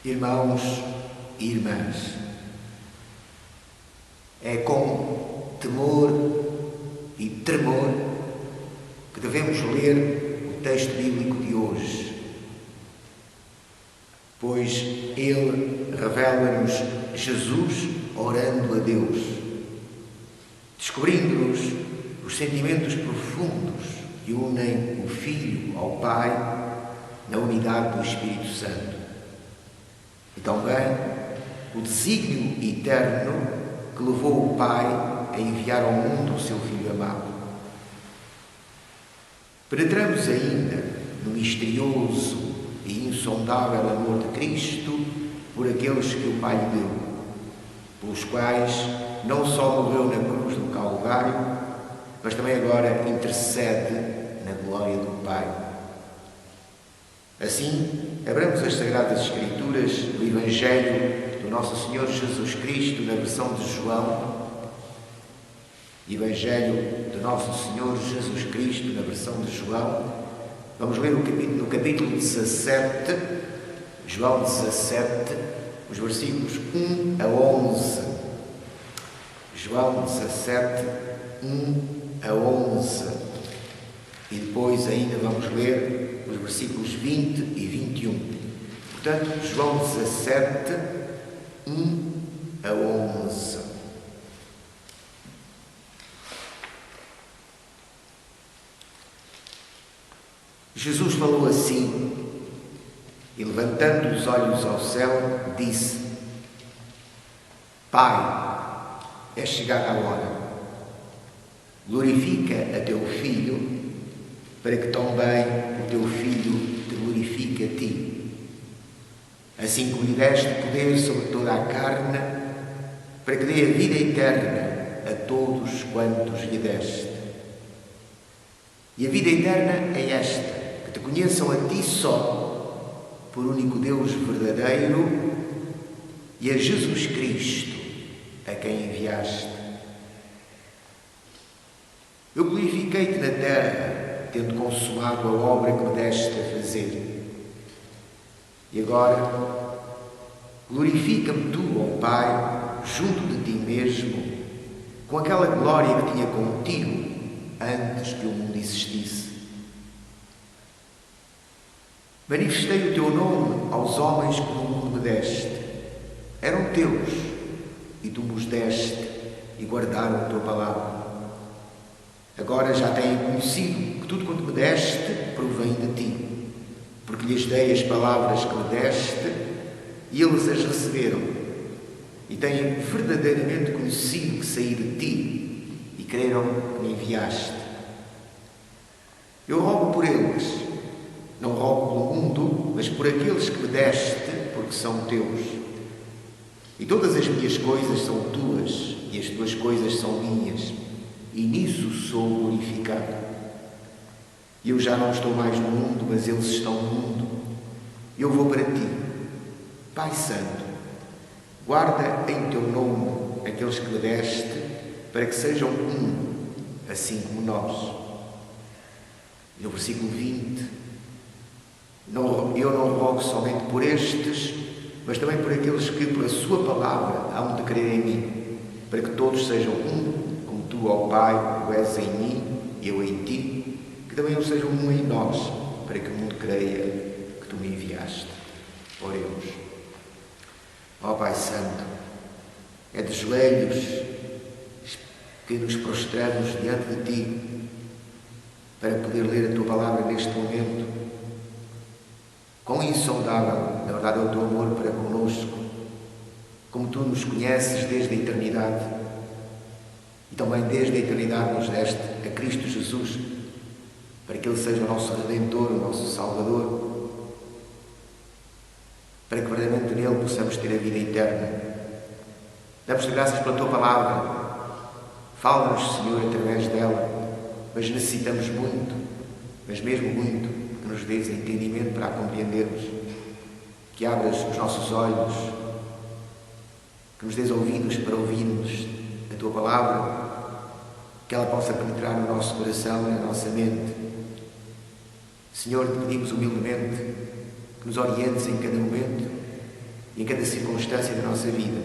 Irmãos e irmãs, é com temor e tremor que devemos ler o texto bíblico de hoje, pois ele revela-nos Jesus orando a Deus, descobrindo-nos os sentimentos profundos que unem o Filho ao Pai na unidade do Espírito Santo. E também o desígnio eterno que levou o Pai a enviar ao mundo o seu Filho amado. Penetramos ainda no misterioso e insondável amor de Cristo por aqueles que o Pai lhe deu, pelos quais não só morreu na cruz do Calvário, mas também agora intercede na glória do Pai. Assim, abramos as Sagradas Escrituras do Evangelho do Nosso Senhor Jesus Cristo na versão de João. Evangelho do Nosso Senhor Jesus Cristo na versão de João. Vamos ler no capítulo 17, João 17, os versículos 1 a 11. João 17, 1 a 11. E depois ainda vamos ler os versículos 20 e 21. Portanto, João 17, 1 a 11. Jesus falou assim e, levantando os olhos ao céu, disse: Pai, é chegada a hora. Glorifica a teu Filho, para que também o teu Filho te glorifique a ti. Assim como lhe deste poder sobre toda a carne, para que dê a vida eterna a todos quantos lhe deste. E a vida eterna é esta: que te conheçam a ti só, por único Deus verdadeiro, e a Jesus Cristo, a quem enviaste. Eu glorifiquei-te na terra, tendo consumado a obra que me deste a fazer. E agora, glorifica-me tu, ó Pai, junto de ti mesmo, com aquela glória que tinha contigo antes que o mundo existisse. Manifestei o teu nome aos homens que no mundo me deste. Eram teus, e tu nos deste e guardaram a tua palavra. Agora já têm conhecido que tudo quanto me deste provém de ti, porque lhes dei as palavras que me deste e eles as receberam, e têm verdadeiramente conhecido que saí de ti e creram que me enviaste. Eu rogo por eles, não rogo pelo mundo, mas por aqueles que me deste, porque são teus. E todas as minhas coisas são tuas, e as tuas coisas são minhas, e nisso sou glorificado. Eu já não estou mais no mundo, mas eles estão no mundo. Eu vou para ti. Pai Santo, guarda em teu nome aqueles que me deste, para que sejam um, assim como nós. E no versículo 20, eu não rogo somente por estes, mas também por aqueles que, pela sua palavra, hão de crer em mim, para que todos sejam um, como tu, ó Pai, tu és em mim, eu em ti, que também eles sejam um em nós, para que o mundo creia que tu me enviaste. Oremos. Ó Pai Santo, é de joelhos que nos prostramos diante de ti, para poder ler a tua palavra neste momento. Quão insondável, na verdade, é o teu amor para conosco, como tu nos conheces desde a eternidade, e também desde a eternidade nos deste a Cristo Jesus, para que Ele seja o nosso Redentor, o nosso Salvador, para que verdadeiramente nele possamos ter a vida eterna. Damos-te graças pela tua palavra. Fala-nos, Senhor, através dela, mas necessitamos muito, mas mesmo muito, que nos dês entendimento para a compreendermos, que abras os nossos olhos, que nos dês ouvidos para ouvirmos a tua palavra, que ela possa penetrar no nosso coração e na nossa mente. Senhor, te pedimos humildemente que nos orientes em cada momento cada circunstância da nossa vida.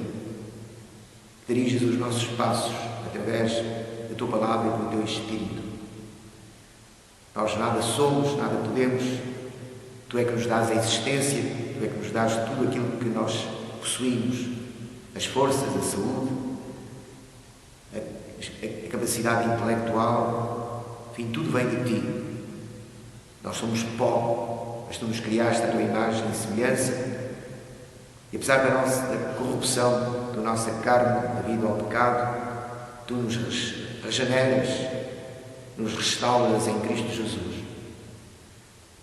Diriges os nossos passos através da Tua Palavra e do Teu Espírito. Nós nada somos, nada podemos. Tu é que nos dás a existência, Tu é que nos dás tudo aquilo que nós possuímos, as forças, a saúde, a capacidade intelectual, enfim, tudo vem de Ti. Nós somos pó, mas Tu nos criaste a Tua imagem e semelhança, e apesar da corrupção da nossa carne devido ao pecado, Tu nos regeneras, nos restauras em Cristo Jesus.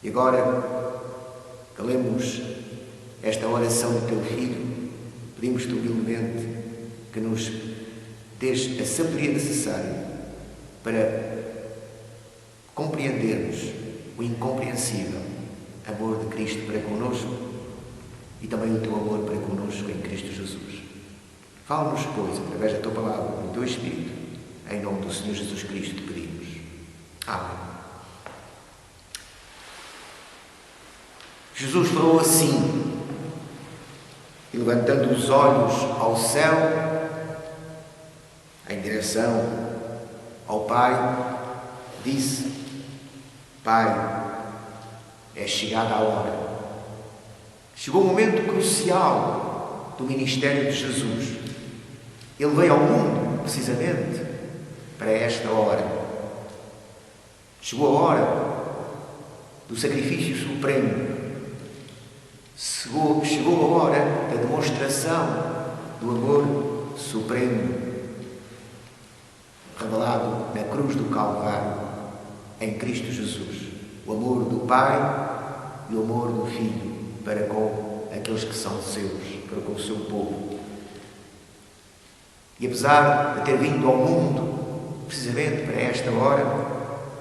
E agora, que lemos esta oração do Teu Filho, pedimos-Te humildemente que nos dês a sabedoria necessária para compreendermos o incompreensível amor de Cristo para connosco e também o Teu amor para connosco em Cristo Jesus. Fala-nos, pois, através da Tua Palavra, do Teu Espírito, em nome do Senhor Jesus Cristo te pedimos. Amém. Jesus falou assim, e levantando os olhos ao céu, em direção ao Pai, disse: Pai, é chegada a hora. Chegou o momento crucial do ministério de Jesus. Ele veio ao mundo, precisamente, para esta hora. Chegou a hora do sacrifício supremo. Chegou a hora da demonstração do amor supremo revelado na cruz do Calvário, em Cristo Jesus. O amor do Pai e o amor do Filho para com aqueles que são seus, para com o seu povo. E apesar de ter vindo ao mundo precisamente para esta hora,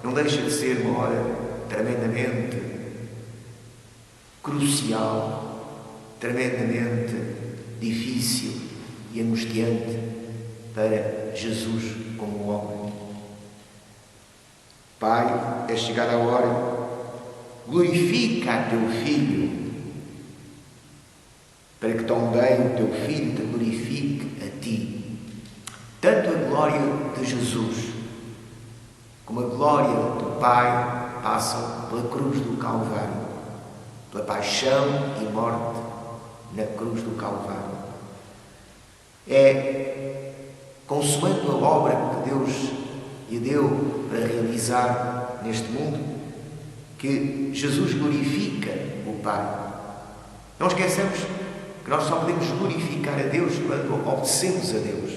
não deixa de ser uma hora tremendamente crucial, tremendamente difícil e angustiante para Jesus como homem. Pai, é chegada a hora, glorifica a Teu Filho, para que também o Teu Filho te glorifique a Ti. Tanto a glória de Jesus como a glória do Pai passam pela cruz do Calvário, pela paixão e morte na cruz do Calvário. É consoante a obra que Deus lhe deu para realizar neste mundo que Jesus glorifica o Pai. Não esqueçamos que nós só podemos glorificar a Deus quando obedecemos a Deus.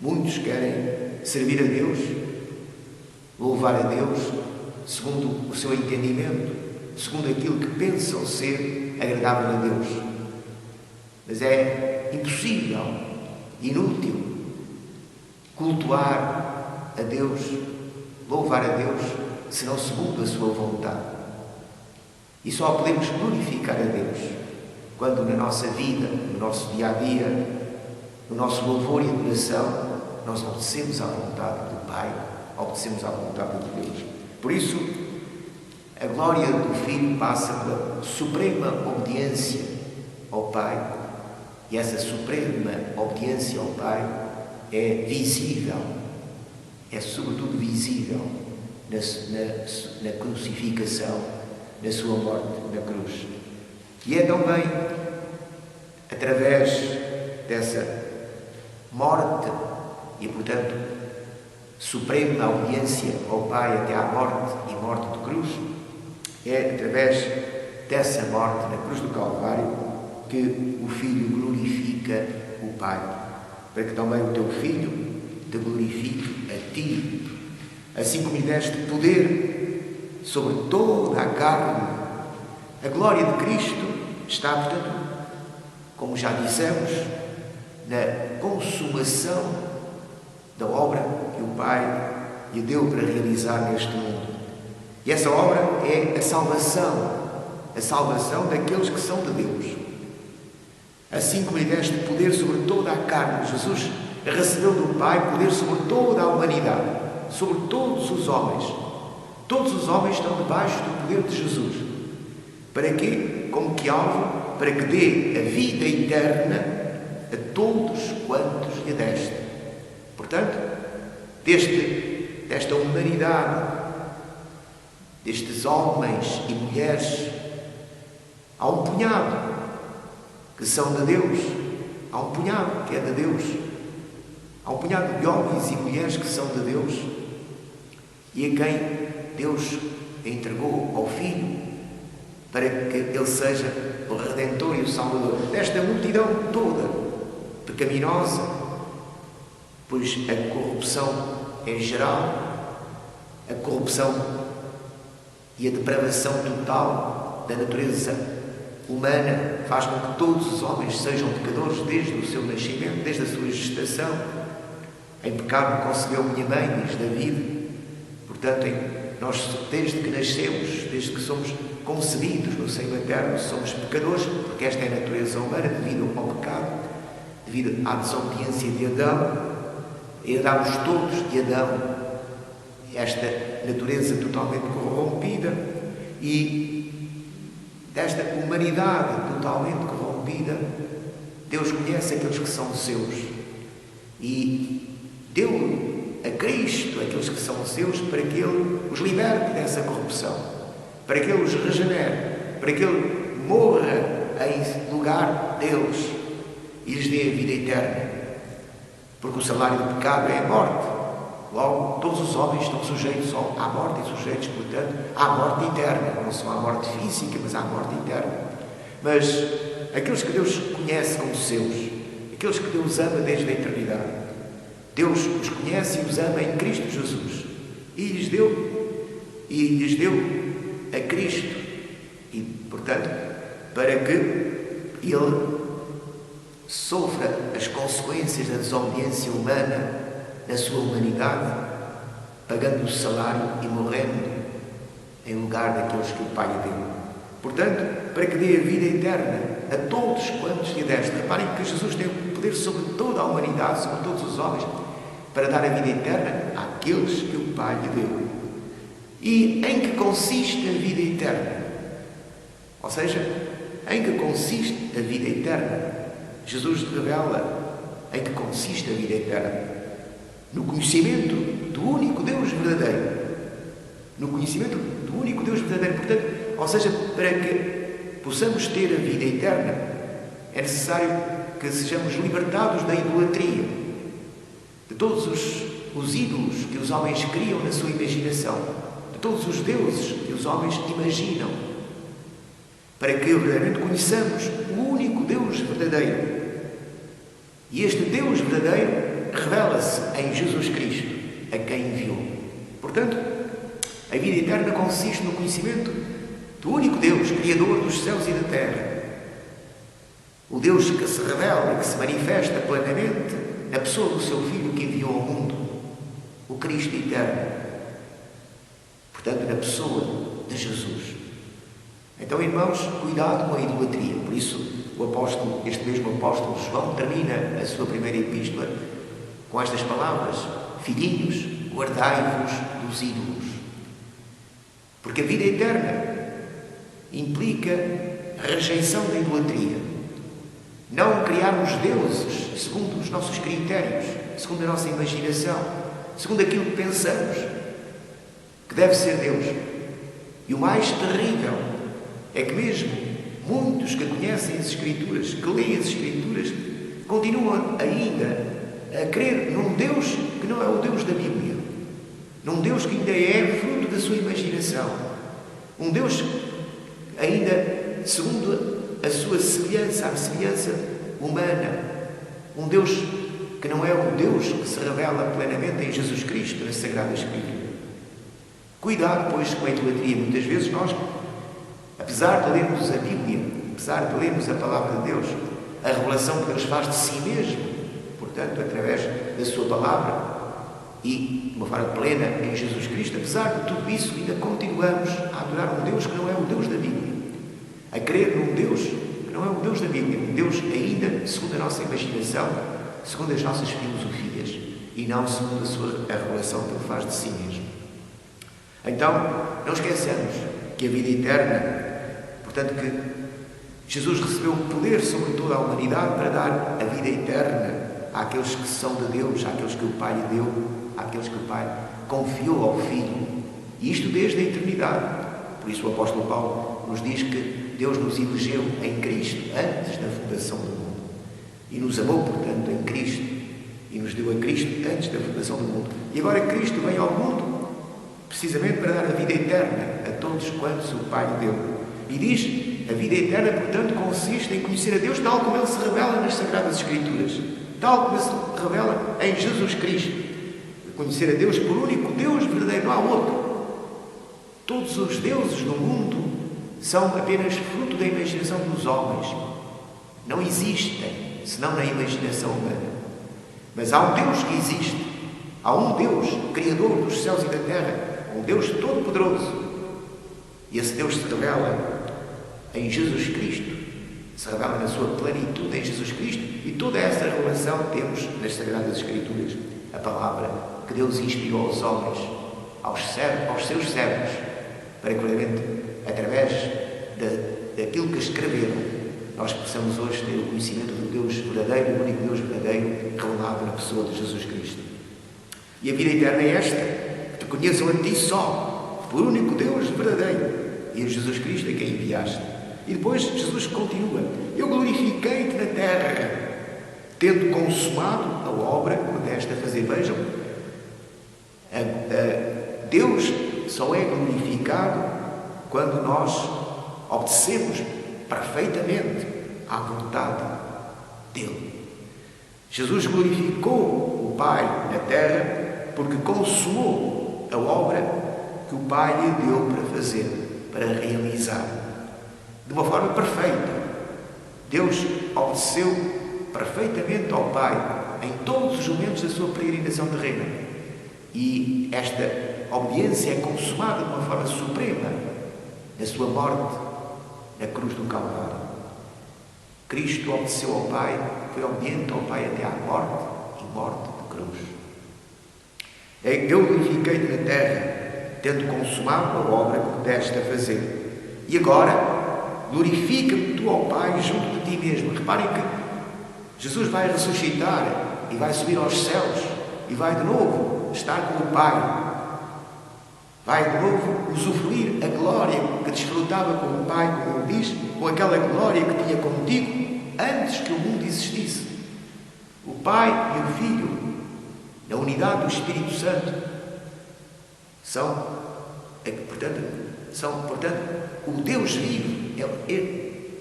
Muitos querem servir a Deus, louvar a Deus segundo o seu entendimento, segundo aquilo que pensam ser agradável a Deus. Mas é impossível, inútil, cultuar a Deus, louvar a Deus, senão segundo a sua vontade. E só podemos glorificar a Deus quando na nossa vida, no nosso dia-a-dia, no nosso louvor e adoração, nós obedecemos à vontade do Pai, obedecemos à vontade de Deus. Por isso, a glória do Filho passa pela suprema obediência ao Pai, e essa suprema obediência ao Pai é visível, é sobretudo visível na crucificação, na sua morte na cruz. E é também através dessa morte e, portanto, suprema obediência ao Pai até à morte e morte de cruz, é através dessa morte na cruz do Calvário que o Filho glorifica o Pai, para que também o Teu Filho te glorifique a Ti, assim como lhe deste poder sobre toda a carne. A glória de Cristo está, portanto, como já dissemos, na consumação da obra que o Pai lhe deu para realizar neste mundo. E essa obra é a salvação daqueles que são de Deus. Assim como lhe deste poder sobre toda a carne, Jesus recebeu do Pai poder sobre toda a humanidade, sobre todos os homens. Todos os homens estão debaixo do poder de Jesus. Para quê? Como que alvo? para que dê a vida eterna a todos quantos lhe deste. Portanto, desta humanidade, destes homens e mulheres, há um punhado que são de Deus, há um punhado que é de Deus, há um punhado de homens e mulheres que são de Deus e a quem Deus entregou ao Filho para que Ele seja o Redentor e o Salvador desta multidão toda pecaminosa, pois a corrupção em geral, a corrupção e a depravação total da natureza humana faz com que todos os homens sejam pecadores desde o seu nascimento, desde a sua gestação. Em pecado concebeu minha mãe, diz David. Portanto, nós, desde que nascemos, desde que somos concebidos no seio materno, somos pecadores, porque esta é a natureza humana, devido ao pecado, devido à desobediência de Adão. Herdámos todos de Adão esta natureza totalmente corrompida, e desta humanidade totalmente corrompida, Deus conhece aqueles que são seus e deu a Cristo aqueles que são seus para que Ele os liberte dessa corrupção, para que Ele os regenere, para que Ele morra em lugar deles e lhes dê a vida eterna. Porque o salário do pecado é a morte. Logo, todos os homens estão sujeitos à morte e sujeitos, portanto, à morte eterna. Não só à morte física, mas à morte eterna. Mas aqueles que Deus conhece como seus, aqueles que Deus ama desde a eternidade, Deus os conhece e os ama em Cristo Jesus. E lhes deu a Cristo. E, portanto, para que Ele sofra as consequências da desobediência humana na sua humanidade, pagando o salário e morrendo em lugar daqueles que o Pai deu. Portanto, para que dê a vida eterna a todos quantos lhe deste. Reparem que Jesus tem o poder sobre toda a humanidade, sobre todos os homens, para dar a vida eterna àqueles que o Pai lhe deu. E em que consiste a vida eterna? Ou seja, em que consiste a vida eterna? Jesus revela em que consiste a vida eterna. No conhecimento do único Deus verdadeiro. No conhecimento do único Deus verdadeiro. Portanto, ou seja, para que possamos ter a vida eterna, é necessário que sejamos libertados da idolatria, de todos os ídolos que os homens criam na sua imaginação, de todos os deuses que os homens imaginam, para que verdadeiramente conheçamos o único Deus verdadeiro. E este Deus verdadeiro revela-se em Jesus Cristo, a quem enviou. Portanto, a vida eterna consiste no conhecimento do único Deus, Criador dos céus e da terra. O Deus que se revela e que se manifesta plenamente na pessoa do seu Filho que enviou ao mundo, o Cristo eterno. Portanto, na pessoa de Jesus. Então, irmãos, cuidado com a idolatria. Por isso, este mesmo apóstolo João termina a sua primeira epístola com estas palavras: filhinhos, guardai-vos dos ídolos. Porque a vida eterna implica a rejeição da idolatria. Não criarmos deuses segundo os nossos critérios, segundo a nossa imaginação, segundo aquilo que pensamos que deve ser Deus. E o mais terrível é que mesmo muitos que conhecem as Escrituras, que leem as Escrituras, continuam ainda a crer num Deus que não é o Deus da Bíblia. Num Deus que ainda é fruto da sua imaginação. Um Deus ainda segundo a sua semelhança, a semelhança humana. Um Deus que não é o Deus que se revela plenamente em Jesus Cristo, na Sagrada Escritura. Cuidado, pois, com a idolatria. Muitas vezes nós, apesar de lermos a Bíblia, apesar de lermos a Palavra de Deus, a revelação que Deus faz de si mesmo, portanto, através da sua Palavra e de uma forma plena em Jesus Cristo, apesar de tudo isso, ainda continuamos a adorar um Deus que não é o Deus da Bíblia, a crer num Deus que não é o Deus da Bíblia, um Deus ainda segundo a nossa imaginação, segundo as nossas filosofias e não segundo a revelação que Ele faz de si mesmo. Então, não esqueçamos que a vida eterna, portanto, que Jesus recebeu poder sobre toda a humanidade para dar a vida eterna àqueles que são de Deus, àqueles que o Pai lhe deu, àqueles que o Pai confiou ao Filho. E isto desde a eternidade. Por isso o apóstolo Paulo nos diz que Deus nos elegeu em Cristo antes da fundação do mundo. E nos amou, portanto, em Cristo. E nos deu a Cristo antes da fundação do mundo. E agora Cristo vem ao mundo precisamente para dar a vida eterna a todos quantos o Pai lhe deu. E diz, a vida eterna, portanto, consiste em conhecer a Deus tal como Ele se revela nas Sagradas Escrituras. Tal como Ele se revela em Jesus Cristo. Conhecer a Deus por único Deus verdadeiro, não há outro. Todos os deuses do mundo são apenas fruto da imaginação dos homens. Não existem, senão na imaginação humana. Mas há um Deus que existe. Há um Deus, Criador dos céus e da terra. Um Deus todo-poderoso. E esse Deus se revela em Jesus Cristo. Se revela na sua plenitude em Jesus Cristo. E toda essa revelação temos nas Sagradas Escrituras. A palavra que Deus inspirou aos homens, aos seus servos, para que, realmente, através daquilo que escreveram, nós possamos hoje ter o conhecimento do Deus verdadeiro, o único Deus verdadeiro, revelado na pessoa de Jesus Cristo. E a vida eterna é esta, que te conheçam a ti só, por único Deus verdadeiro, e a Jesus Cristo a quem enviaste. E depois Jesus continua, eu glorifiquei-te na terra, tendo consumado a obra que me deste a fazer. Vejam, Deus só é glorificado quando nós obedecemos perfeitamente à vontade dele. Jesus glorificou o Pai na terra porque consumou a obra que o Pai lhe deu para fazer, para realizar, de uma forma perfeita. Deus obedeceu perfeitamente ao Pai em todos os momentos da sua peregrinação terrena. E esta obediência é consumada de uma forma suprema na sua morte na cruz do Calvário. Cristo obedeceu ao Pai, foi obediente ao Pai até à morte e morte de cruz. Eu glorifiquei-te na terra, tendo consumado a obra que me deste a fazer. E agora, glorifica-me tu ao Pai junto de ti mesmo. Reparem que Jesus vai ressuscitar e vai subir aos céus e vai de novo estar com o Pai. Vai de novo usufruir a glória que desfrutava com o Pai, como ele diz, com aquela glória que tinha contigo antes que o mundo existisse. O Pai e o Filho, na unidade do Espírito Santo, são, portanto, o Deus vivo.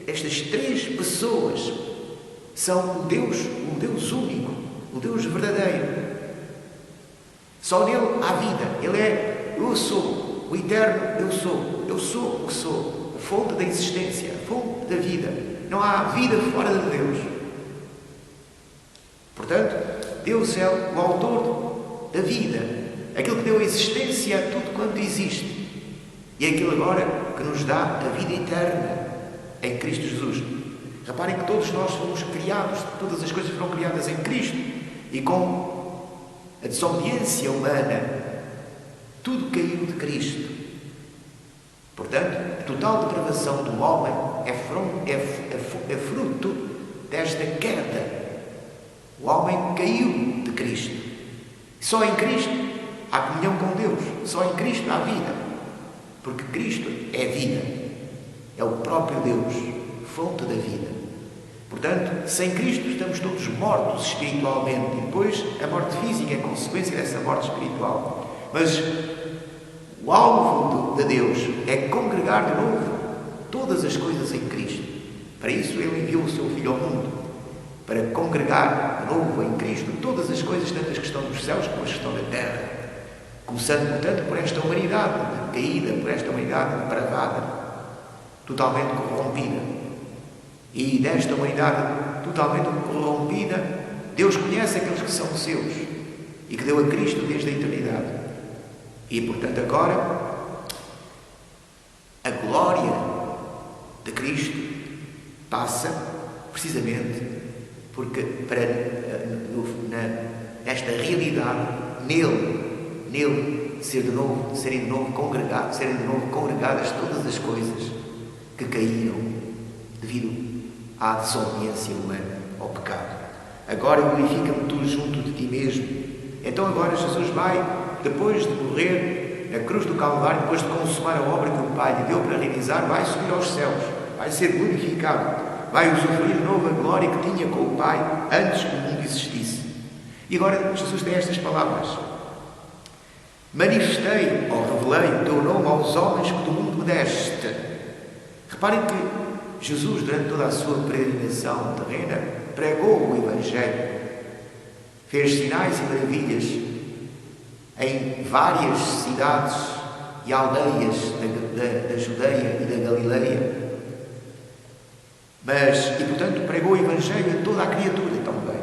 Estas três pessoas são o Deus único, o Deus verdadeiro. Só nele há vida. Ele é eu sou, o eterno eu sou o que sou, a fonte da existência, a fonte da vida. Não há vida fora de Deus. Portanto, Deus é o autor da vida, aquele que deu a existência a tudo quanto existe. E é aquele agora que nos dá a vida eterna em Cristo Jesus. Reparem que todos nós fomos criados, todas as coisas foram criadas em Cristo. E com a desobediência humana, tudo caiu de Cristo. Portanto, a total depravação do homem é fruto desta queda. O homem caiu de Cristo. Só em Cristo há comunhão com Deus. Só em Cristo há vida. Porque Cristo é vida. É o próprio Deus, fonte da vida. Portanto, sem Cristo estamos todos mortos espiritualmente. E depois a morte física é consequência dessa morte espiritual. Mas o alvo de Deus é congregar de novo todas as coisas em Cristo. Para isso Ele enviou o seu Filho ao mundo, para congregar de novo em Cristo todas as coisas, tanto as que estão nos céus como as que estão na terra. Começando, portanto, por esta humanidade caída, por esta humanidade depravada, totalmente corrompida. E desta humanidade totalmente corrompida, Deus conhece aqueles que são seus e que deu a Cristo desde a eternidade. E, portanto, agora, a glória de Cristo passa, precisamente, porque nesta realidade, nele serem de novo congregadas todas as coisas que caíram devido à desobediência humana, ao pecado. Agora glorifica-me tu junto de ti mesmo. Então agora Jesus vai, depois de morrer na cruz do Calvário, depois de consumar a obra que o Pai lhe deu para realizar, vai subir aos céus, vai ser glorificado, vai usufruir de novo a glória que tinha com o Pai antes que o mundo existisse. E agora Jesus tem estas palavras: manifestei ou revelei o teu nome aos homens que do mundo me deste. Reparem que Jesus, durante toda a sua peregrinação terrena, pregou o Evangelho, fez sinais e maravilhas em várias cidades e aldeias da Judeia e da Galileia. E portanto, pregou o Evangelho a toda a criatura também.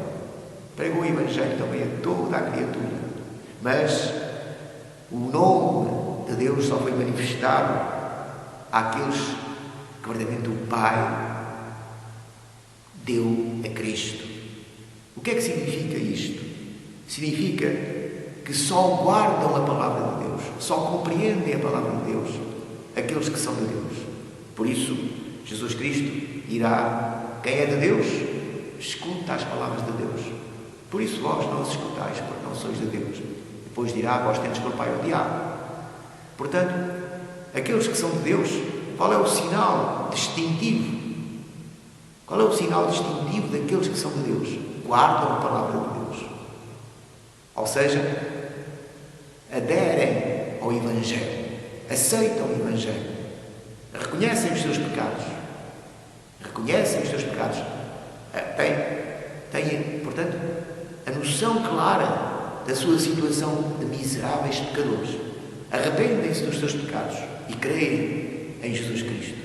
Pregou o Evangelho também a toda a criatura. Mas o nome de Deus só foi manifestado àqueles que verdadeiramente o Pai deu a Cristo. O que é que significa isto? Significa que só guardam a palavra de Deus, só compreendem a palavra de Deus aqueles que são de Deus. Por isso, Jesus Cristo dirá: quem é de Deus, escuta as palavras de Deus. Por isso vós não os escutais, porque não sois de Deus. Depois dirá: vós tendes por pai o diabo. Portanto, aqueles que são de Deus, qual é o sinal distintivo? Qual é o sinal distintivo daqueles que são de Deus? Guardam a palavra de Deus. Ou seja, aderem ao Evangelho, aceitam o Evangelho, reconhecem os seus pecados, têm, portanto, a noção clara da sua situação de miseráveis pecadores, arrependem-se dos seus pecados e creem em Jesus Cristo.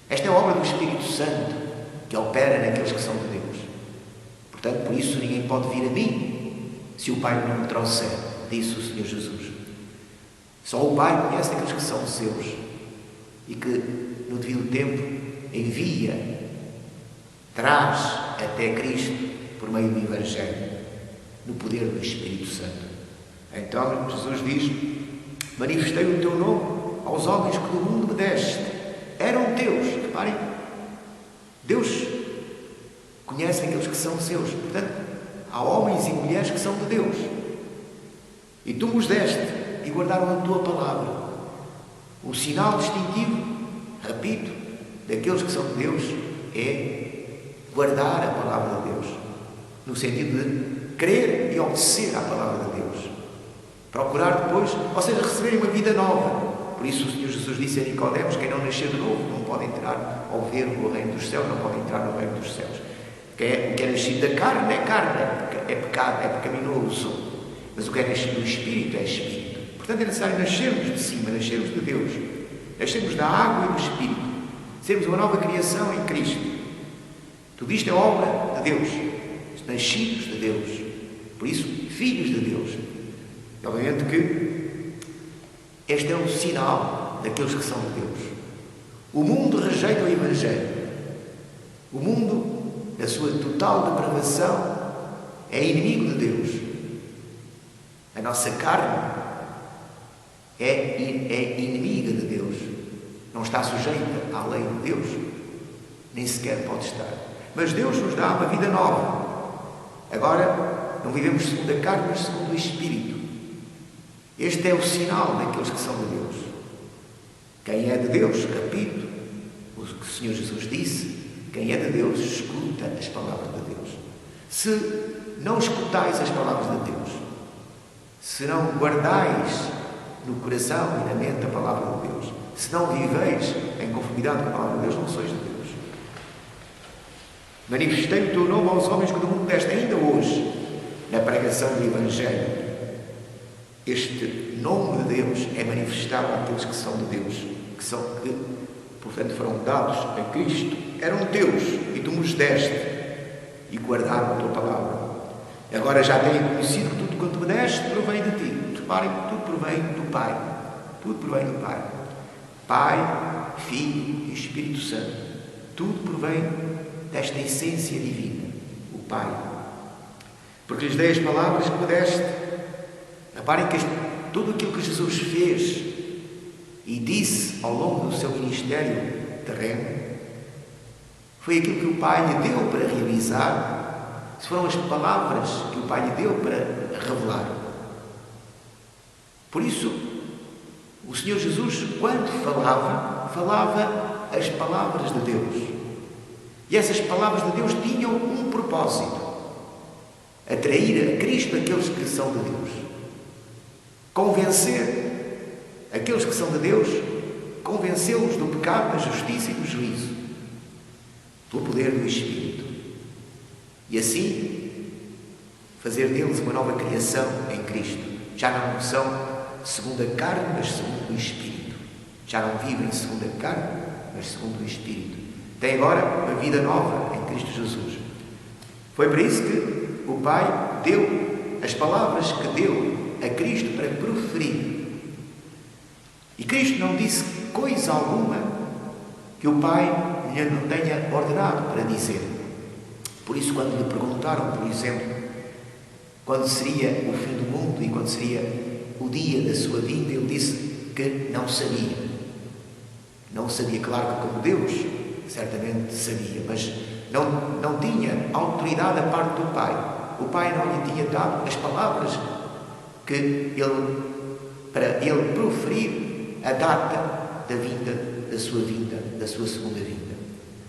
Esta é a obra do Espírito Santo que opera naqueles que são de Deus. Portanto, por isso ninguém pode vir a mim se o Pai não me trouxer, disse o Senhor Jesus. Só o Pai conhece aqueles que são seus e que, no devido tempo, envia, traz até Cristo por meio do Evangelho, no poder do Espírito Santo. Então Jesus diz: manifestei o teu nome aos homens que do mundo me deste. Eram teus. Reparem, Deus conhece aqueles que são seus. Portanto, há homens e mulheres que são de Deus. E tu os deste e guardaram a tua palavra. O sinal distintivo, repito, daqueles que são de Deus é guardar a palavra de Deus, no sentido de crer e obedecer à palavra de Deus. Procurar depois, ou seja, receberem uma vida nova. Por isso o Senhor Jesus disse a Nicodemos: quem não nascer de novo não pode entrar ao ver o reino dos céus, não pode entrar no reino dos céus. O que é nascido da carne, é pecado, é pecaminoso. Mas o que é nascido do Espírito é Espírito. Portanto, é necessário nascermos de cima, nascermos de Deus. Nascermos da água e do Espírito. Sermos uma nova criação em Cristo. Tudo isto é obra de Deus. Nascidos de Deus. Por isso, filhos de Deus. E obviamente que este é um sinal daqueles que são de Deus. O mundo rejeita o Evangelho. O mundo, na sua total depravação, é inimigo de Deus. A nossa carne é inimiga de Deus. Não está sujeita à lei de Deus. Nem sequer pode estar. Mas Deus nos dá uma vida nova. Agora, não vivemos segundo a carne, mas segundo o Espírito. Este é o sinal daqueles que são de Deus. Quem é de Deus, repito, o que o Senhor Jesus disse: quem é de Deus, escuta as palavras de Deus. Se não escutais as palavras de Deus, se não guardais no coração e na mente a palavra de Deus, se não viveis em conformidade com a palavra de Deus, não sois de Deus. Manifestei o teu nome aos homens que do mundo deste. Ainda hoje, na pregação do Evangelho, este nome de Deus é manifestado àqueles que são de Deus, que, portanto, foram dados a Cristo, eram teus e tu nos deste e guardaram a tua palavra. Agora já têm conhecido que tudo quanto me deste provém de ti. Reparem que tudo provém do Pai. Tudo provém do Pai. Pai, Filho e Espírito Santo. Tudo provém desta essência divina, o Pai. Porque lhes dei as palavras que me deste. Reparem que tudo aquilo que Jesus fez e disse ao longo do seu ministério terreno Foi aquilo que o Pai lhe deu para realizar, foram as palavras que o Pai lhe deu para revelar. Por isso, o Senhor Jesus, quando falava as palavras de Deus. E essas palavras de Deus tinham um propósito: atrair a Cristo aqueles que são de Deus, convencer aqueles que são de Deus, convencê-los do pecado, da justiça e do juízo, pelo poder do Espírito, e assim fazer deles uma nova criação em Cristo. Já não são segundo a carne, mas segundo o Espírito. Já não vivem segundo a carne, mas segundo o Espírito. Têm agora uma vida nova em Cristo Jesus. Foi por isso que o Pai deu as palavras que deu a Cristo para proferir. E Cristo não disse coisa alguma que o Pai lhe não tenha ordenado para dizer. Por isso, quando lhe perguntaram, por exemplo, quando seria o fim do mundo e quando seria o dia da sua vinda, ele disse que não sabia. Não sabia, claro que como Deus certamente sabia, mas não tinha autoridade da parte do Pai. O Pai não lhe tinha dado as palavras que ele, para ele proferir a data da vinda, da sua segunda vinda.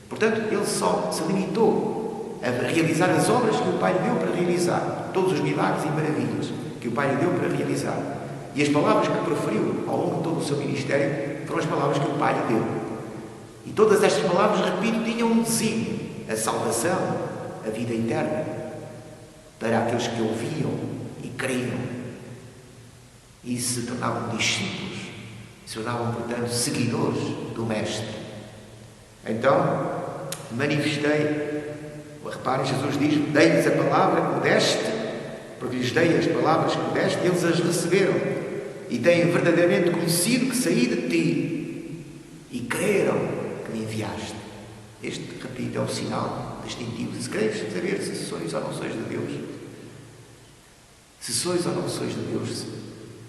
Portanto, ele só se limitou a realizar as obras que o Pai lhe deu para realizar, todos os milagres e maravilhas que o Pai lhe deu para realizar. E as palavras que proferiu ao longo de todo o seu ministério foram as palavras que o Pai lhe deu. E todas estas palavras, repito, tinham um desígnio: a salvação, a vida eterna, para aqueles que ouviam e criam e se tornavam discípulos, se tornavam, portanto, seguidores do Mestre. Então, manifestei, reparem, Jesus diz: dei-lhes a palavra que me deste, porque lhes dei as palavras que me deste, e eles as receberam, e têm verdadeiramente conhecido que saí de ti, e creram que me enviaste. Este, repito, é o sinal distintivo. Se queres saber se sois ou não sois de Deus, se sois ou não sois de Deus,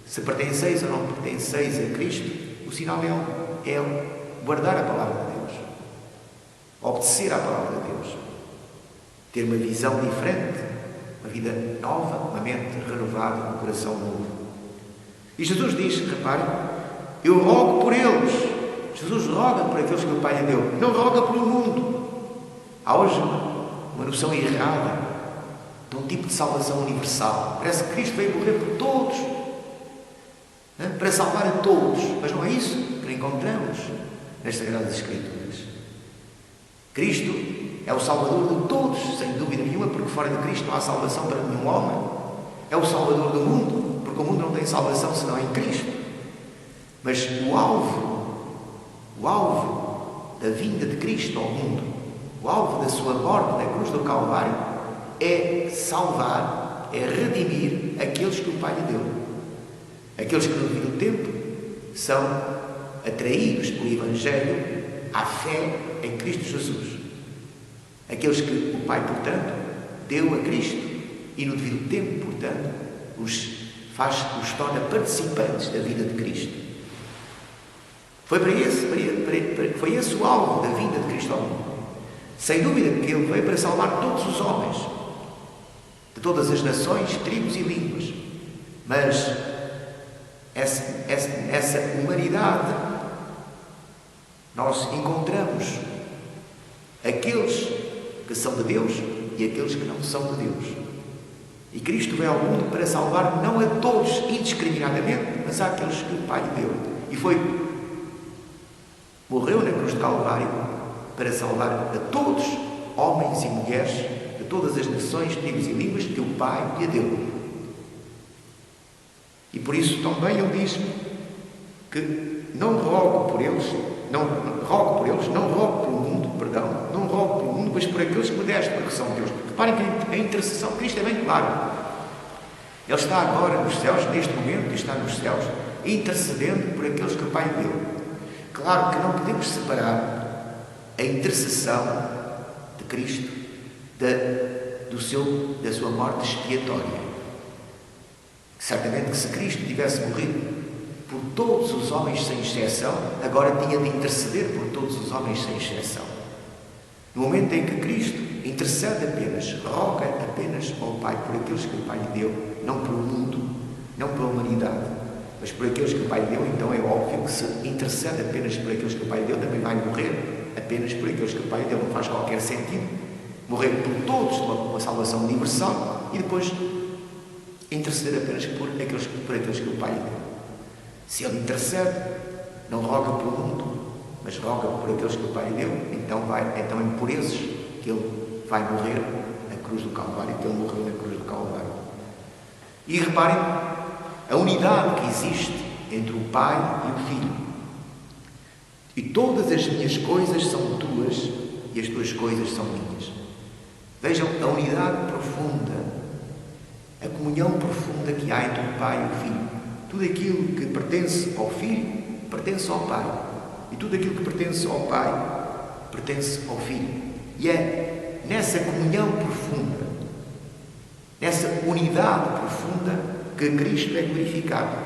se pertenceis ou não pertenceis a Cristo, o sinal é guardar a palavra de Deus, obedecer à palavra de Deus, ter uma visão diferente, uma vida nova, uma mente renovada, um coração novo. E Jesus diz, reparem, eu rogo por eles. Jesus roga por aqueles que o Pai lhe deu, não roga pelo mundo. Há hoje uma noção errada de um tipo de salvação universal. Parece que Cristo veio morrer por todos, para salvar a todos, mas não é isso que encontramos nas Sagradas Escrituras. Cristo é o Salvador de todos, sem dúvida nenhuma, porque fora de Cristo não há salvação para nenhum homem. É o Salvador do mundo, porque o mundo não tem salvação senão em Cristo. Mas o alvo da vinda de Cristo ao mundo, o alvo da sua morte na cruz do Calvário, é salvar, é redimir aqueles que o Pai lhe deu. Aqueles que no devido tempo são atraídos pelo Evangelho à fé em Cristo Jesus. Aqueles que o Pai, portanto, deu a Cristo e no devido tempo, portanto, os torna participantes da vida de Cristo. Foi esse o alvo da vinda de Cristo ao mundo. Sem dúvida que Ele veio para salvar todos os homens, de todas as nações, tribos e línguas. Mas essa humanidade, nós encontramos aqueles que são de Deus e aqueles que não são de Deus. E Cristo veio ao mundo para salvar não a todos indiscriminadamente, mas àqueles que o Pai lhe deu. E morreu na cruz de Calvário para salvar a todos, homens e mulheres, de todas as nações, tribos e línguas que o Pai lhe deu. E por isso também ele diz que não rogo por eles, não rogo pelo mundo, mas por aqueles que me deste, porque são Deus. Reparem que a intercessão de Cristo é bem clara. Ele está agora nos céus, neste momento, está nos céus, intercedendo por aqueles que o Pai lhe deu. Claro que não podemos separar a intercessão de Cristo da sua morte expiatória. Certamente que se Cristo tivesse morrido por todos os homens sem exceção, agora tinha de interceder por todos os homens sem exceção. No momento em que Cristo intercede apenas, roga apenas ao Pai por aqueles que o Pai lhe deu, não pelo mundo, não pela humanidade, mas por aqueles que o Pai lhe deu, então é óbvio que se intercede apenas por aqueles que o Pai lhe deu, também vai morrer apenas por aqueles que o Pai lhe deu. Não faz qualquer sentido morrer por todos, uma salvação universal, e depois interceder apenas por aqueles que o Pai lhe deu. Se ele intercede, não roga pelo mundo, mas roga por aqueles que o Pai lhe deu, então é por esses que ele vai morrer na cruz do Calvário, que ele morreu na cruz do Calvário. E reparem a unidade que existe entre o Pai e o Filho. E todas as minhas coisas são tuas e as tuas coisas são minhas. Vejam a unidade profunda, a comunhão profunda que há entre o Pai e o Filho. Tudo aquilo que pertence ao Filho pertence ao Pai. E tudo aquilo que pertence ao Pai pertence ao Filho. E é nessa comunhão profunda, nessa unidade profunda, que Cristo é glorificado.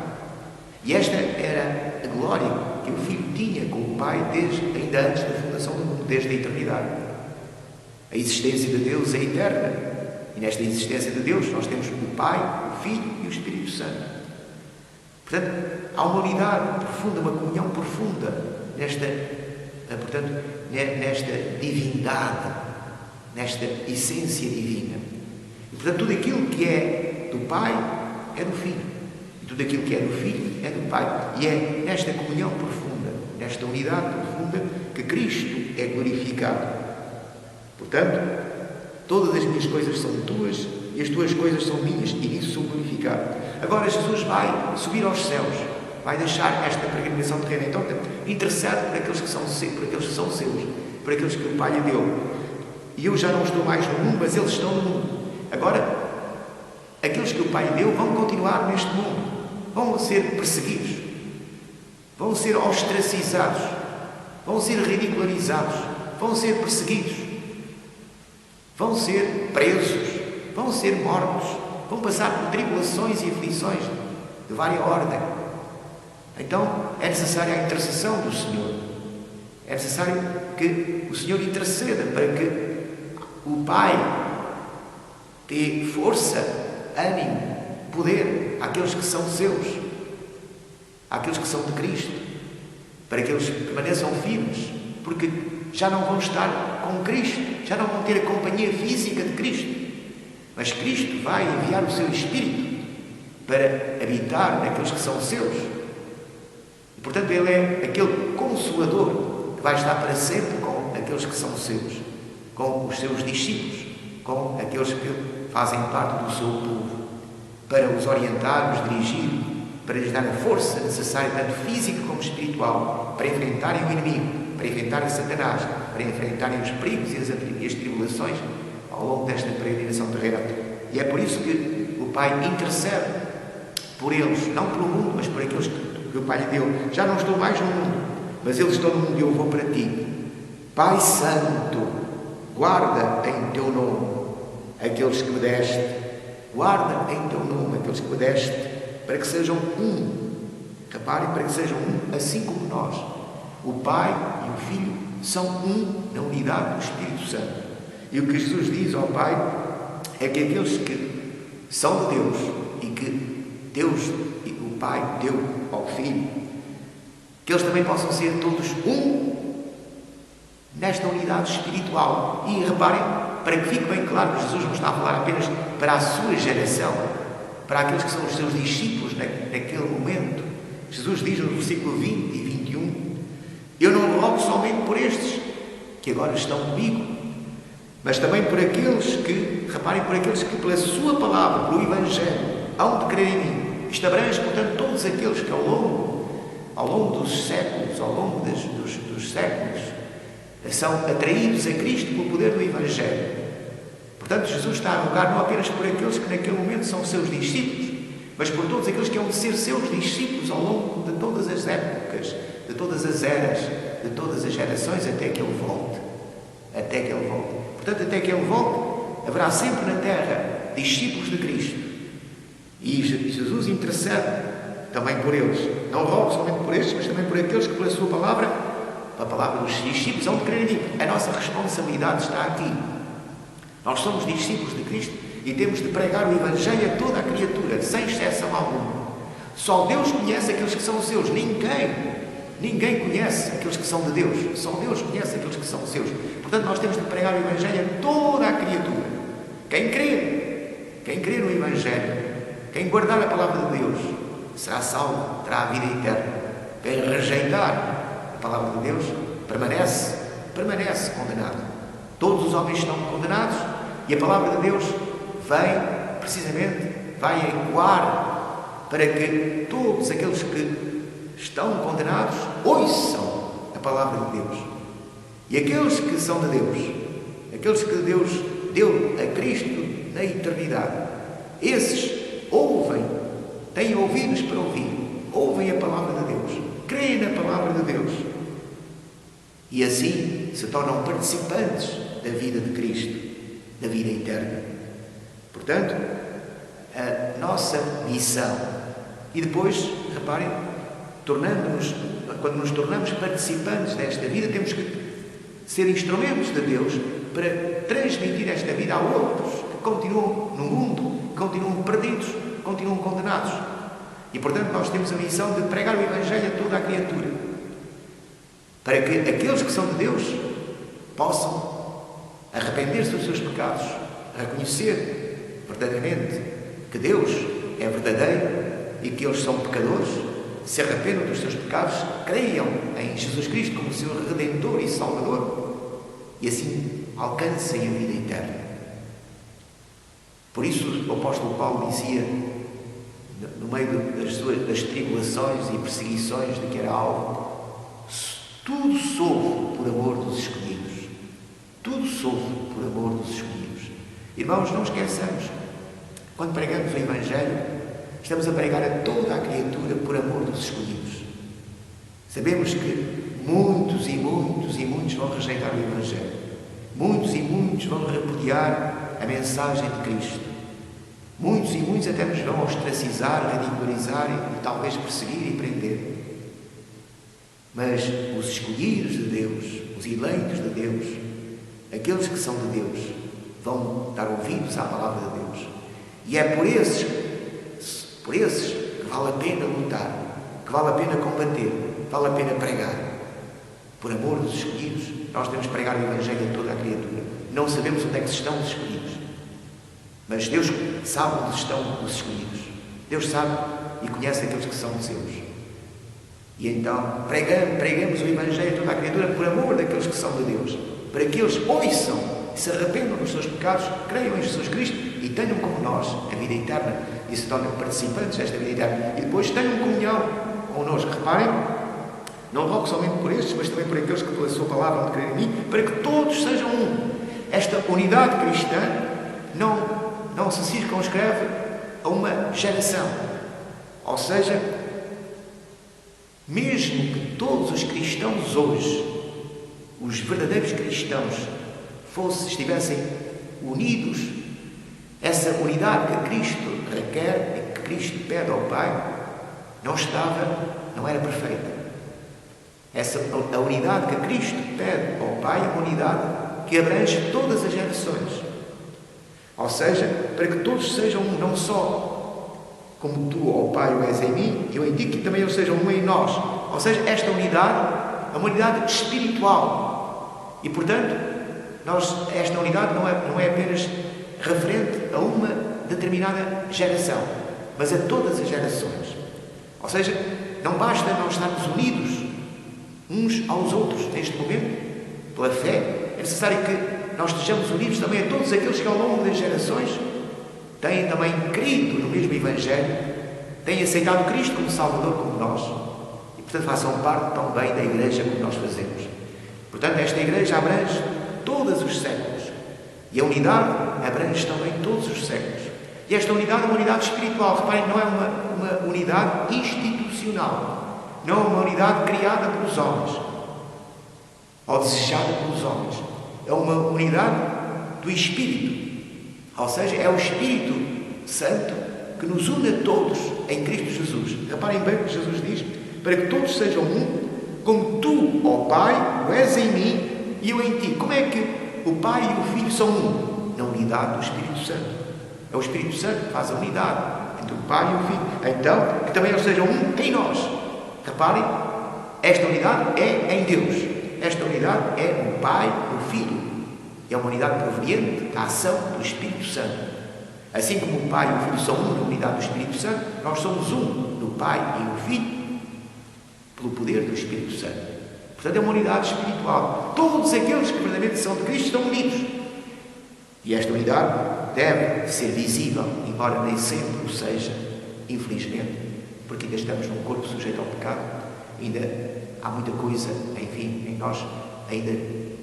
E esta era a glória que o Filho tinha com o Pai ainda antes da fundação do mundo, desde a eternidade. A existência de Deus é eterna. E nesta existência de Deus nós temos o Pai, o Filho e o Espírito Santo. Portanto, há uma unidade profunda, uma comunhão profunda nesta divindade, nesta essência divina. E, portanto, tudo aquilo que é do Pai é do Filho. E tudo aquilo que é do Filho é do Pai. E é nesta comunhão profunda, nesta unidade profunda, que Cristo é glorificado. Portanto, todas as minhas coisas são tuas e as tuas coisas são minhas, e nisso sou glorificado. Agora Jesus vai subir aos céus, vai deixar esta peregrinação terrena. Então, intercede por aqueles que são seus, por aqueles que o Pai lhe deu. E eu já não estou mais no mundo, mas eles estão no mundo. Agora, aqueles que o Pai lhe deu vão continuar neste mundo, vão ser perseguidos, vão ser ostracizados, vão ser ridicularizados, vão ser perseguidos, vão ser presos, vão ser mortos, vão passar por tribulações e aflições de vária ordem. Então é necessária a intercessão do Senhor. É necessário que o Senhor interceda para que o Pai dê força, ânimo, poder àqueles que são seus, àqueles que são de Cristo, para que eles permaneçam firmes, porque já não vão estar com Cristo, já não vão ter a companhia física de Cristo, mas Cristo vai enviar o seu Espírito para habitar naqueles que são seus. E, portanto, Ele é aquele Consolador que vai estar para sempre com aqueles que são seus, com os seus discípulos, com aqueles que fazem parte do seu povo, para os orientar, os dirigir, para lhes dar a força necessária, tanto física como espiritual, para enfrentarem o inimigo, para enfrentarem Satanás, para enfrentarem os perigos e as tribulações ao longo desta peregrinação terrena. E é por isso que o Pai intercede por eles, não pelo mundo, mas por aqueles que o Pai lhe deu. Já não estou mais no mundo, mas eles estão no mundo e eu vou para ti. Pai Santo, guarda em teu nome aqueles que me deste, guarda em teu nome aqueles que me deste, para que sejam um. Reparem, para que sejam um, assim como nós. O Pai e o Filho são um na unidade do Espírito Santo. E o que Jesus diz ao Pai é que aqueles que são de Deus e que Deus e o Pai deu ao Filho, que eles também possam ser todos um nesta unidade espiritual. E reparem, para que fique bem claro que Jesus não está a falar apenas para a sua geração, para aqueles que são os seus discípulos naquele momento. Jesus diz no versículo 20 e 21, eu não rogo somente por estes que agora estão comigo, mas também por aqueles que, reparem, por aqueles que pela sua palavra, pelo Evangelho, hão de crer em mim. Isto abrange, portanto, todos aqueles que ao longo dos séculos, ao longo dos séculos, são atraídos a Cristo pelo poder do Evangelho. Portanto, Jesus está a rogar não apenas por aqueles que naquele momento são seus discípulos, mas por todos aqueles que hão de ser seus discípulos ao longo de todas as épocas, de todas as eras, de todas as gerações, até que Ele volte. Até que Ele volte. Portanto, até que Ele volte, haverá sempre na terra discípulos de Cristo. E Jesus intercede também por eles. Não rogo somente por estes, mas também por aqueles que pela sua palavra a palavra dos discípulos hão de crer em mim. A nossa responsabilidade está aqui. Nós somos discípulos de Cristo e temos de pregar o Evangelho a toda a criatura, sem exceção alguma. Só Deus conhece aqueles que são os seus. Ninguém conhece aqueles que são de Deus. Só Deus conhece aqueles que são os seus. Portanto, nós temos de pregar o Evangelho a toda a criatura. Quem crer no Evangelho, quem guardar a palavra de Deus, será salvo, terá a vida eterna. Quem rejeitar a palavra de Deus, permanece condenado. Todos os homens estão condenados e a palavra de Deus vai ecoar para que todos aqueles que estão condenados ouçam a palavra de Deus. E aqueles que são de Deus, aqueles que Deus deu a Cristo na eternidade, esses ouvem, têm ouvidos para ouvir, ouvem a palavra de Deus, creem na palavra de Deus e assim se tornam participantes da vida de Cristo, da vida eterna. Portanto, a nossa missão, e depois, reparem, quando nos tornamos participantes desta vida, temos que ser instrumentos de Deus para transmitir esta vida a outros que continuam no mundo, continuam perdidos, continuam condenados. E, portanto, nós temos a missão de pregar o Evangelho a toda a criatura, para que aqueles que são de Deus possam arrepender-se dos seus pecados, reconhecer verdadeiramente que Deus é verdadeiro e que eles são pecadores, se arrependam dos seus pecados, creiam em Jesus Cristo como seu Redentor e Salvador e assim alcancem a vida eterna. Por isso o apóstolo Paulo dizia, no meio das tribulações e perseguições de que era alvo, tudo sofro por amor dos escolhidos. Tudo sofro por amor dos escolhidos. Irmãos, não esqueçamos, quando pregamos o Evangelho, estamos a pregar a toda a criatura por amor dos escolhidos. Sabemos que muitos e muitos vão rejeitar o Evangelho. Muitos e muitos vão repudiar a mensagem de Cristo. Muitos e muitos até nos vão ostracizar, ridicularizar e talvez perseguir e prender. Mas os escolhidos de Deus, os eleitos de Deus, aqueles que são de Deus, vão dar ouvidos à palavra de Deus. E é por esses que vale a pena lutar, que vale a pena combater, vale a pena pregar. Por amor dos escolhidos, nós temos de pregar o Evangelho a toda a criatura. Não sabemos onde é que estão os escolhidos, mas Deus sabe onde estão os escolhidos. Deus sabe e conhece aqueles que são os seus. E então pregamos o Evangelho a toda a criatura por amor daqueles que são de Deus, para que eles ouçam, se arrependam dos seus pecados, creiam em Jesus Cristo e tenham como nós a vida eterna e se tornem participantes desta vida eterna e depois tenham comunhão connosco. Reparem, não rogo somente por estes, mas também por aqueles que pela sua palavra hão de crer em mim, para que todos sejam um. Esta unidade cristã não se circunscreve a uma geração, ou seja, mesmo que todos os cristãos hoje, os verdadeiros cristãos, estivessem unidos, essa unidade que Cristo requer e que Cristo pede ao Pai, não era perfeita. A unidade que Cristo pede ao Pai é uma unidade que abrange todas as gerações. Ou seja, para que todos sejam um, não só como tu, ó Pai, o és em mim, eu em ti, que também eles sejam um em nós. Ou seja, esta unidade é uma unidade espiritual. E, portanto, esta unidade não é apenas referente a uma determinada geração, mas a todas as gerações. Ou seja, não basta nós estarmos unidos uns aos outros neste momento, pela fé. É necessário que nós estejamos unidos também a todos aqueles que ao longo das gerações têm também crido no mesmo Evangelho, têm aceitado Cristo como Salvador como nós e, portanto, façam parte também da Igreja como nós fazemos. Portanto, esta Igreja abrange todos os séculos e a unidade abrange também todos os séculos. E esta unidade é uma unidade espiritual. Reparem, não é uma unidade institucional, não é uma unidade criada pelos homens ou desejada pelos homens. É uma unidade do Espírito. Ou seja, é o Espírito Santo que nos une a todos em Cristo Jesus. Reparem bem o que Jesus diz, para que todos sejam um, como tu, ó Pai, o és em mim e eu em ti. Como é que o Pai e o Filho são um? Na unidade do Espírito Santo. É o Espírito Santo que faz a unidade entre o Pai e o Filho. Então, que também eles sejam um em nós. Reparem, esta unidade é em Deus. Esta unidade é o Pai e o Filho. É uma unidade proveniente da ação do Espírito Santo. Assim como o Pai e o Filho são um na unidade do Espírito Santo, nós somos um no Pai e no Filho, pelo poder do Espírito Santo. Portanto, é uma unidade espiritual. Todos aqueles que verdadeiramente são de Cristo estão unidos. E esta unidade deve ser visível, embora nem sempre o seja, infelizmente, porque ainda estamos num corpo sujeito ao pecado, ainda há muita coisa, enfim, em nós, ainda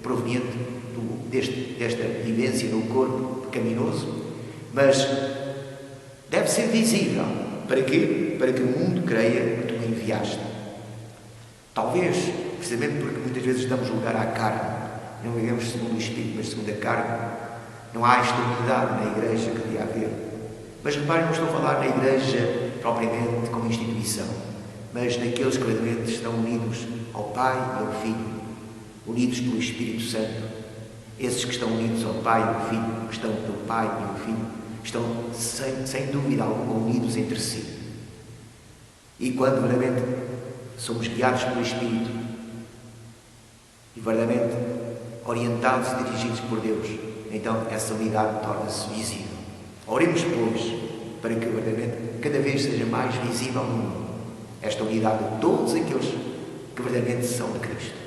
proveniente desta vivência no corpo pecaminoso, mas deve ser visível. Para quê? Para que o mundo creia que tu me enviaste. Talvez, precisamente porque muitas vezes damos lugar à carne, não vivemos segundo o Espírito, mas segundo a carne, não há esta unidade na Igreja que devia haver. Mas reparem, não estou a falar na Igreja propriamente como instituição, mas naqueles que verdadeiramente estão unidos ao Pai e ao Filho, unidos pelo Espírito Santo. Esses que estão unidos ao Pai e ao Filho, que estão no Pai e no Filho, estão sem dúvida alguma unidos entre si. E quando verdadeiramente somos guiados pelo Espírito e verdadeiramente orientados e dirigidos por Deus, então essa unidade torna-se visível. Oremos, pois, para que verdadeiramente cada vez seja mais visível no mundo esta unidade de todos aqueles que verdadeiramente são de Cristo.